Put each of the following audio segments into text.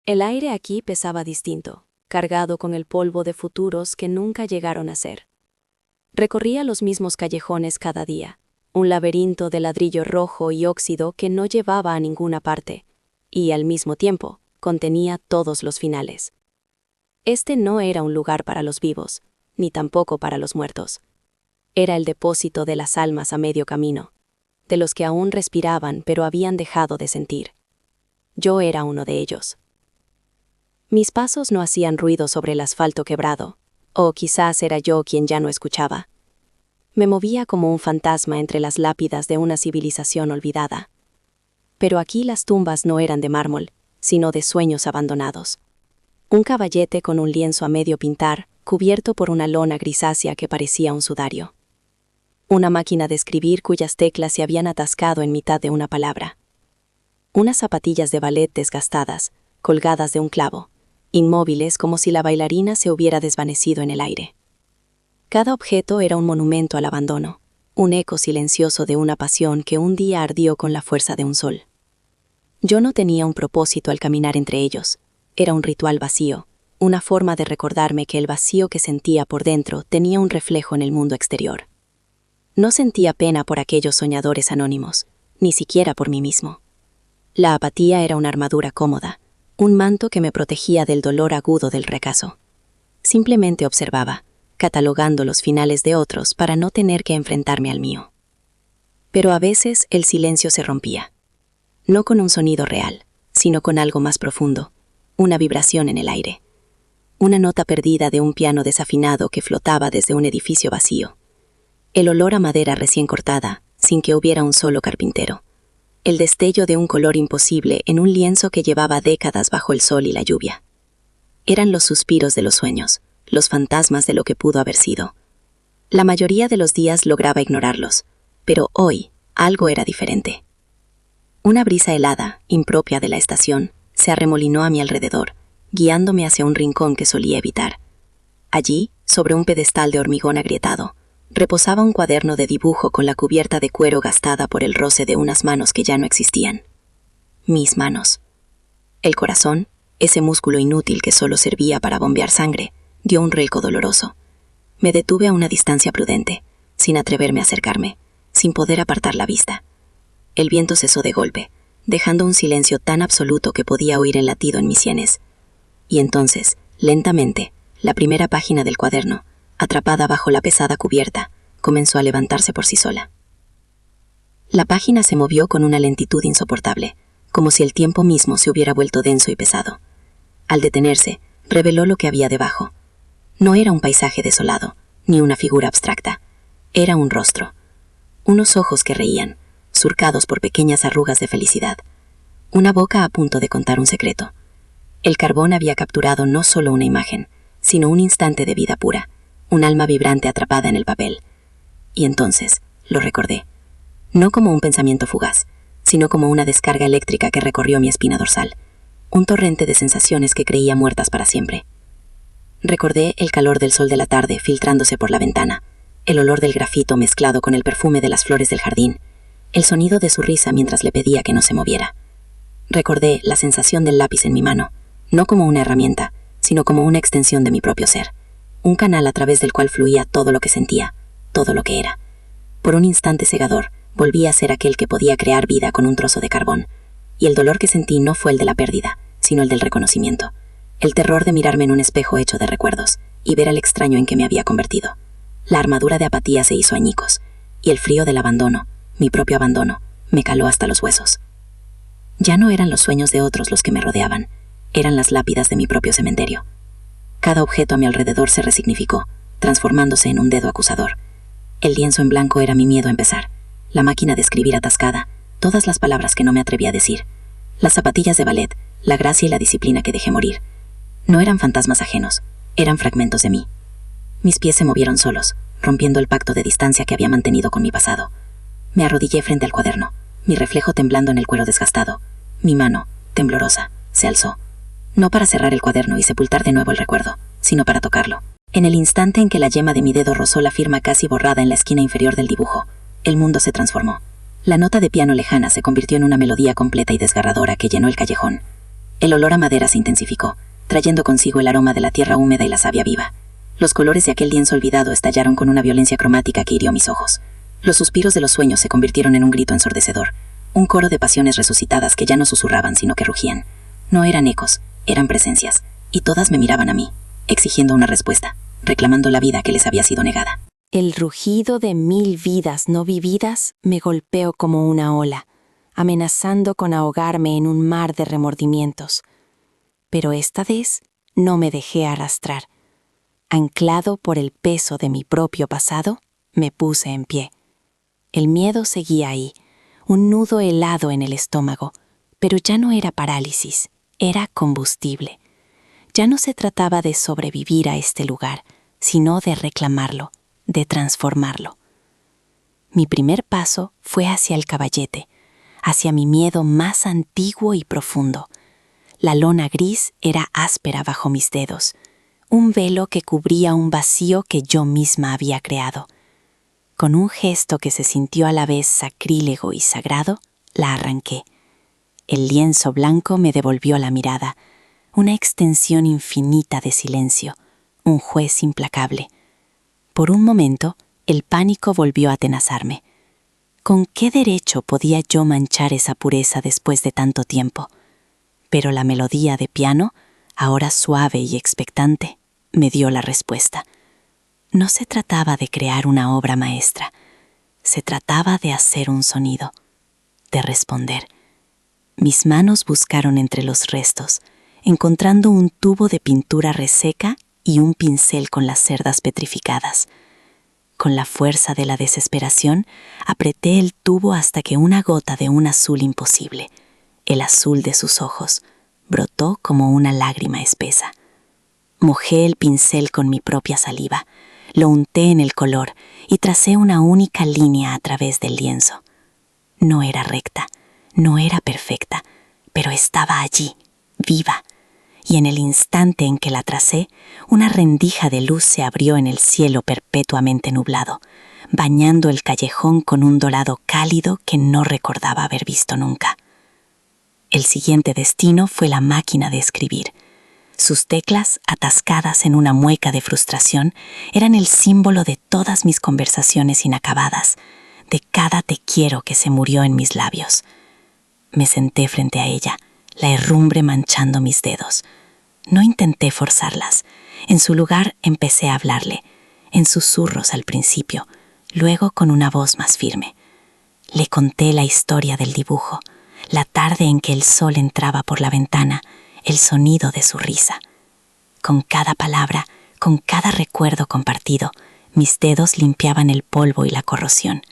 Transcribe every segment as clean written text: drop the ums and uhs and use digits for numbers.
El aire aquí pesaba distinto, cargado con el polvo de futuros que nunca llegaron a ser. Recorría los mismos callejones cada día, un laberinto de ladrillo rojo y óxido que no llevaba a ninguna parte, y al mismo tiempo contenía todos los finales. Este no era un lugar para los vivos, ni tampoco para los muertos. Era el depósito de las almas a medio camino, de los que aún respiraban pero habían dejado de sentir. Yo era uno de ellos. Mis pasos no hacían ruido sobre el asfalto quebrado, o quizás era yo quien ya no escuchaba. Me movía como un fantasma entre las lápidas de una civilización olvidada. Pero aquí las tumbas no eran de mármol, sino de sueños abandonados. Un caballete con un lienzo a medio pintar, cubierto por una lona grisácea que parecía un sudario. Una máquina de escribir cuyas teclas se habían atascado en mitad de una palabra. Unas zapatillas de ballet desgastadas, colgadas de un clavo, inmóviles como si la bailarina se hubiera desvanecido en el aire. Cada objeto era un monumento al abandono, un eco silencioso de una pasión que un día ardió con la fuerza de un sol. Yo no tenía un propósito al caminar entre ellos. Era un ritual vacío, una forma de recordarme que el vacío que sentía por dentro tenía un reflejo en el mundo exterior. No sentía pena por aquellos soñadores anónimos, ni siquiera por mí mismo. La apatía era una armadura cómoda, un manto que me protegía del dolor agudo del fracaso. Simplemente observaba, catalogando los finales de otros para no tener que enfrentarme al mío. Pero a veces el silencio se rompía. No con un sonido real, sino con algo más profundo, una vibración en el aire. Una nota perdida de un piano desafinado que flotaba desde un edificio vacío. El olor a madera recién cortada, sin que hubiera un solo carpintero. El destello de un color imposible en un lienzo que llevaba décadas bajo el sol y la lluvia. Eran los suspiros de los sueños, los fantasmas de lo que pudo haber sido. La mayoría de los días lograba ignorarlos, pero hoy algo era diferente. Una brisa helada, impropia de la estación, se arremolinó a mi alrededor, guiándome hacia un rincón que solía evitar. Allí, sobre un pedestal de hormigón agrietado, reposaba un cuaderno de dibujo con la cubierta de cuero gastada por el roce de unas manos que ya no existían. Mis manos. El corazón, ese músculo inútil que solo servía para bombear sangre, dio un relco doloroso. Me detuve a una distancia prudente, sin atreverme a acercarme, sin poder apartar la vista. El viento cesó de golpe, dejando un silencio tan absoluto que podía oír el latido en mis sienes. Y entonces, lentamente, la primera página del cuaderno, atrapada bajo la pesada cubierta, comenzó a levantarse por sí sola. La página se movió con una lentitud insoportable, como si el tiempo mismo se hubiera vuelto denso y pesado. Al detenerse, reveló lo que había debajo. No era un paisaje desolado, ni una figura abstracta. Era un rostro. Unos ojos que reían, surcados por pequeñas arrugas de felicidad. Una boca a punto de contar un secreto. El carbón había capturado no solo una imagen, sino un instante de vida pura, un alma vibrante atrapada en el papel. Y entonces, lo recordé. No como un pensamiento fugaz, sino como una descarga eléctrica que recorrió mi espina dorsal. Un torrente de sensaciones que creía muertas para siempre. Recordé el calor del sol de la tarde filtrándose por la ventana, el olor del grafito mezclado con el perfume de las flores del jardín, el sonido de su risa mientras le pedía que no se moviera. Recordé la sensación del lápiz en mi mano, no como una herramienta, sino como una extensión de mi propio ser, un canal a través del cual fluía todo lo que sentía, todo lo que era. Por un instante cegador, volví a ser aquel que podía crear vida con un trozo de carbón, y el dolor que sentí no fue el de la pérdida, sino el del reconocimiento, el terror de mirarme en un espejo hecho de recuerdos, y ver al extraño en que me había convertido. La armadura de apatía se hizo añicos, y el frío del abandono, mi propio abandono, me caló hasta los huesos. Ya no eran los sueños de otros los que me rodeaban, eran las lápidas de mi propio cementerio. Cada objeto a mi alrededor se resignificó, transformándose en un dedo acusador. El lienzo en blanco era mi miedo a empezar, la máquina de escribir atascada, todas las palabras que no me atreví a decir, las zapatillas de ballet, la gracia y la disciplina que dejé morir. No eran fantasmas ajenos, eran fragmentos de mí. Mis pies se movieron solos, rompiendo el pacto de distancia que había mantenido con mi pasado. Me arrodillé frente al cuaderno, mi reflejo temblando en el cuero desgastado. Mi mano, temblorosa, se alzó. No para cerrar el cuaderno y sepultar de nuevo el recuerdo, sino para tocarlo. En el instante en que la yema de mi dedo rozó la firma casi borrada en la esquina inferior del dibujo, el mundo se transformó. La nota de piano lejana se convirtió en una melodía completa y desgarradora que llenó el callejón. El olor a madera se intensificó, trayendo consigo el aroma de la tierra húmeda y la savia viva. Los colores de aquel lienzo olvidado estallaron con una violencia cromática que hirió mis ojos. Los suspiros de los sueños se convirtieron en un grito ensordecedor, un coro de pasiones resucitadas que ya no susurraban sino que rugían. No eran ecos, eran presencias, y todas me miraban a mí, exigiendo una respuesta, reclamando la vida que les había sido negada. El rugido de 1000 vidas no vividas me golpeó como una ola, amenazando con ahogarme en un mar de remordimientos. Pero esta vez no me dejé arrastrar. Anclado por el peso de mi propio pasado, me puse en pie. El miedo seguía ahí, un nudo helado en el estómago, pero ya no era parálisis, era combustible. Ya no se trataba de sobrevivir a este lugar, sino de reclamarlo, de transformarlo. Mi primer paso fue hacia el caballete, hacia mi miedo más antiguo y profundo. La lona gris era áspera bajo mis dedos, un velo que cubría un vacío que yo misma había creado. Con un gesto que se sintió a la vez sacrílego y sagrado, la arranqué. El lienzo blanco me devolvió la mirada, una extensión infinita de silencio, un juez implacable. Por un momento, el pánico volvió a atenazarme. ¿Con qué derecho podía yo manchar esa pureza después de tanto tiempo? Pero la melodía de piano, ahora suave y expectante, me dio la respuesta. No se trataba de crear una obra maestra, se trataba de hacer un sonido, de responder. Mis manos buscaron entre los restos, encontrando un tubo de pintura reseca y un pincel con las cerdas petrificadas. Con la fuerza de la desesperación, apreté el tubo hasta que una gota de un azul imposible, el azul de sus ojos, brotó como una lágrima espesa. Mojé el pincel con mi propia saliva, lo unté en el color y tracé una única línea a través del lienzo. No era recta, no era perfecta, pero estaba allí, viva. Y en el instante en que la tracé, una rendija de luz se abrió en el cielo perpetuamente nublado, bañando el callejón con un dorado cálido que no recordaba haber visto nunca. El siguiente destino fue la máquina de escribir. Sus teclas, atascadas en una mueca de frustración, eran el símbolo de todas mis conversaciones inacabadas, de cada te quiero que se murió en mis labios. Me senté frente a ella, la herrumbre manchando mis dedos. No intenté forzarlas. En su lugar empecé a hablarle, en susurros al principio, luego con una voz más firme. Le conté la historia del dibujo, la tarde en que el sol entraba por la ventana, el sonido de su risa. Con cada palabra, con cada recuerdo compartido, mis dedos limpiaban el polvo y la corrosión.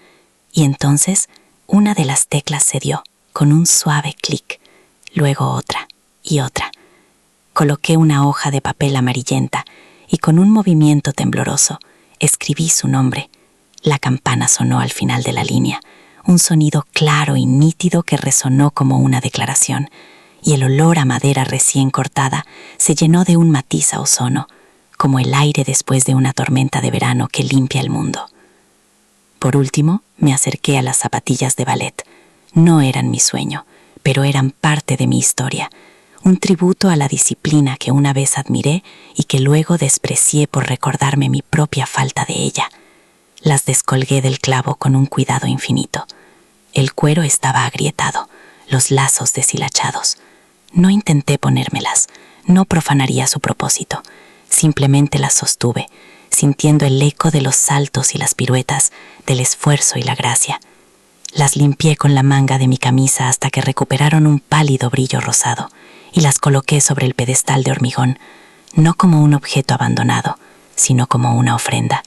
Y entonces, una de las teclas cedió, con un suave clic, luego otra y otra. Coloqué una hoja de papel amarillenta y con un movimiento tembloroso escribí su nombre. La campana sonó al final de la línea, un sonido claro y nítido que resonó como una declaración, y el olor a madera recién cortada se llenó de un matiz a ozono, como el aire después de una tormenta de verano que limpia el mundo. Por último, me acerqué a las zapatillas de ballet. No eran mi sueño, pero eran parte de mi historia, un tributo a la disciplina que una vez admiré y que luego desprecié por recordarme mi propia falta de ella. Las descolgué del clavo con un cuidado infinito. El cuero estaba agrietado, los lazos deshilachados. No intenté ponérmelas, no profanaría su propósito. Simplemente las sostuve, sintiendo el eco de los saltos y las piruetas, del esfuerzo y la gracia. Las limpié con la manga de mi camisa hasta que recuperaron un pálido brillo rosado, y las coloqué sobre el pedestal de hormigón, no como un objeto abandonado, sino como una ofrenda.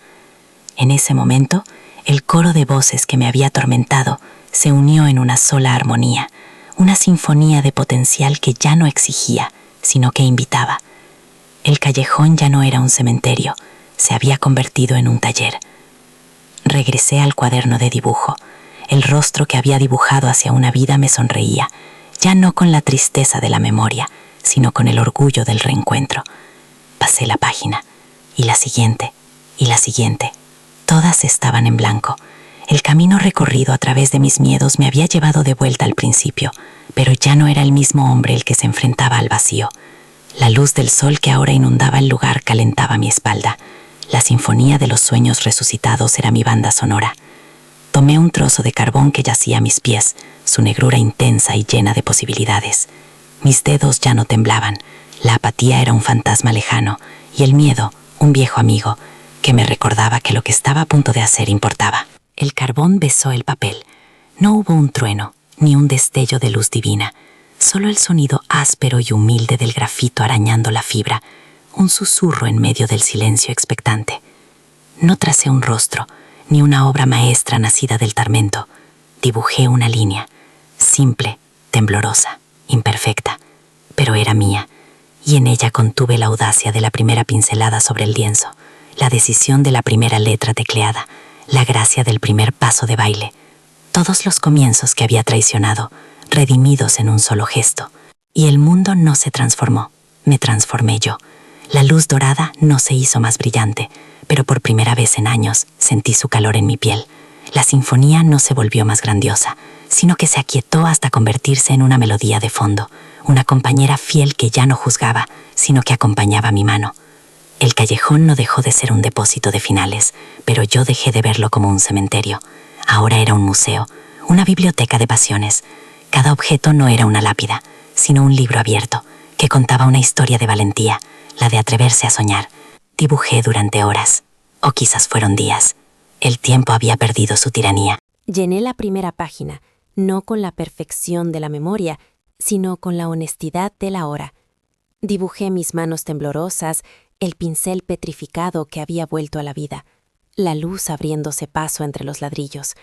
En ese momento, el coro de voces que me había atormentado se unió en una sola armonía, una sinfonía de potencial que ya no exigía, sino que invitaba. El callejón ya no era un cementerio, se había convertido en un taller. Regresé al cuaderno de dibujo. El rostro que había dibujado hacia una vida me sonreía, ya no con la tristeza de la memoria, sino con el orgullo del reencuentro. Pasé la página, y la siguiente, y la siguiente. Todas estaban en blanco. El camino recorrido a través de mis miedos me había llevado de vuelta al principio, pero ya no era el mismo hombre el que se enfrentaba al vacío. La luz del sol que ahora inundaba el lugar calentaba mi espalda. La sinfonía de los sueños resucitados era mi banda sonora. Tomé un trozo de carbón que yacía a mis pies, su negrura intensa y llena de posibilidades. Mis dedos ya no temblaban, la apatía era un fantasma lejano, y el miedo, un viejo amigo, que me recordaba que lo que estaba a punto de hacer importaba. El carbón besó el papel. No hubo un trueno, ni un destello de luz divina, solo el sonido áspero y humilde del grafito arañando la fibra, un susurro en medio del silencio expectante. No tracé un rostro, ni una obra maestra nacida del tormento. Dibujé una línea, simple, temblorosa, imperfecta, pero era mía, y en ella contuve la audacia de la primera pincelada sobre el lienzo, la decisión de la primera letra tecleada, la gracia del primer paso de baile, todos los comienzos que había traicionado, redimidos en un solo gesto. Y el mundo no se transformó, me transformé yo. La luz dorada no se hizo más brillante, pero por primera vez en años sentí su calor en mi piel. La sinfonía no se volvió más grandiosa, sino que se aquietó hasta convertirse en una melodía de fondo, una compañera fiel que ya no juzgaba, sino que acompañaba mi mano. El callejón no dejó de ser un depósito de finales, pero yo dejé de verlo como un cementerio. Ahora era un museo, una biblioteca de pasiones. Cada objeto no era una lápida, sino un libro abierto, que contaba una historia de valentía, la de atreverse a soñar. Dibujé durante horas, o quizás fueron días. El tiempo había perdido su tiranía. Llené la primera página, no con la perfección de la memoria, sino con la honestidad de la hora. Dibujé mis manos temblorosas, el pincel petrificado que había vuelto a la vida, la luz abriéndose paso entre los ladrillos.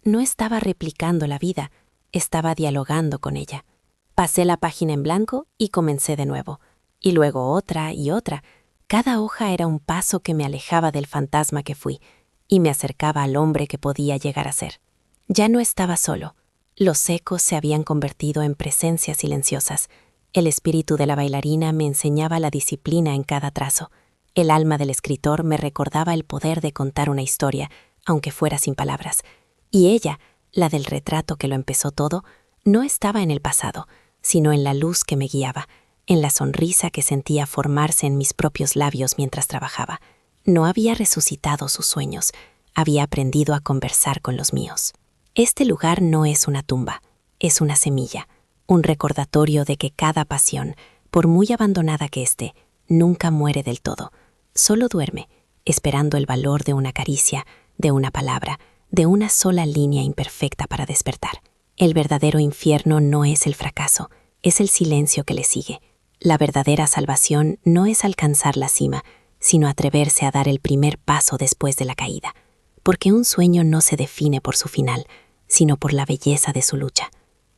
No estaba replicando la vida, estaba dialogando con ella. Pasé la página en blanco y comencé de nuevo, y luego otra y otra. Cada hoja era un paso que me alejaba del fantasma que fui y me acercaba al hombre que podía llegar a ser. Ya no estaba solo. Los ecos se habían convertido en presencias silenciosas. El espíritu de la bailarina me enseñaba la disciplina en cada trazo. El alma del escritor me recordaba el poder de contar una historia, aunque fuera sin palabras. Y ella, la del retrato que lo empezó todo, no estaba en el pasado, sino en la luz que me guiaba, en la sonrisa que sentía formarse en mis propios labios mientras trabajaba. No había resucitado sus sueños, había aprendido a conversar con los míos. Este lugar no es una tumba, es una semilla, un recordatorio de que cada pasión, por muy abandonada que esté, nunca muere del todo. Solo duerme, esperando el valor de una caricia, de una palabra, de una sola línea imperfecta para despertar. El verdadero infierno no es el fracaso, es el silencio que le sigue. La verdadera salvación no es alcanzar la cima, sino atreverse a dar el primer paso después de la caída. Porque un sueño no se define por su final, sino por la belleza de su lucha.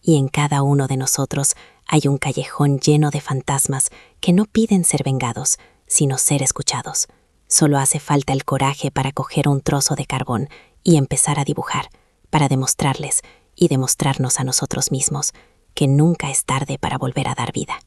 Y en cada uno de nosotros hay un callejón lleno de fantasmas que no piden ser vengados, sino ser escuchados. Solo hace falta el coraje para coger un trozo de carbón y empezar a dibujar, para demostrarles y demostrarnos a nosotros mismos que nunca es tarde para volver a dar vida.